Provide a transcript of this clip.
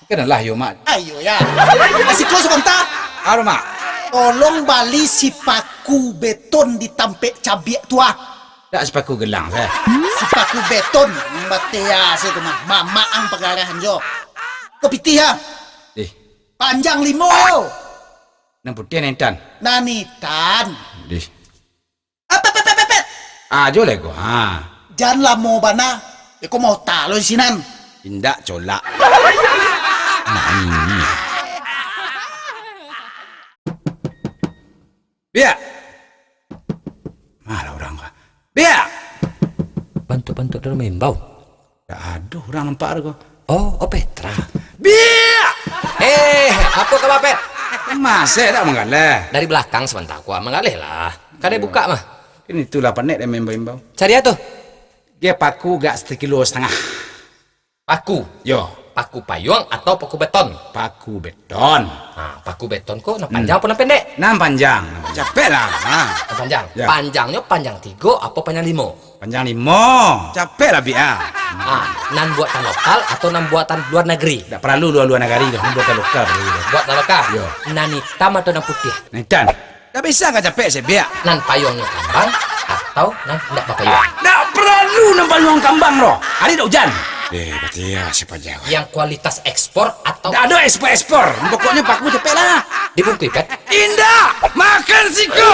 Kenalah yo mak. Ayo ya. Asiko sebentar. Aro mak. Tolong bali si paku beton di tampek cabiak tua. Tak sepaku gelang saya. Si paku beton. Batea saya tu mah. Mama ang pagarahan jo. Kepiti ha. Dih, Panjang limo yo. nang putih nentan. Nanitan. Dih. Apet. Jo lego. Jangan lah mau bana. Eko mau talo sinan. Indak colak. Nah ini. Biar. Mana orang kah? Biar. Bantu-bantu dalam membau. Tak ada orang nampak aku. Oh Petra. Biar. Apa kabar Pet? Masa tak mengalah. Dari belakang sebentar aku mengalih lah. Kan dia buka mah. Ini itulah panek dan membau-membau. Cari tu. Dia paku gak 1,5 kilo. Paku. Yo, Paku payung atau paku beton? paku beton. Nah, paku beton kok nak panjang apa nak pendek? Nam panjang. Capek lah. Nak panjang. Ya. Panjangnya panjang 3 apa panjang 5? Panjang 5. Capek lah biar. Nan buatan lokal atau nan buatan luar negeri? Tak perlu luar negara dah. Ini buatan lokal. Buatan lokal. Yo. Nan hitam atau nan putih? Nentan. Tak bisa kan capek saya biar. Nan payungnya kambang atau nan tidak berpayung? Tak perlu nampak luang kambang loh. Hari dah hujan. Berarti ya siapa jago. Yang kualitas ekspor atau Tak ada ekspor. Pokoknya paku capek lah. dibungkui Pet? Indah. Makan siko.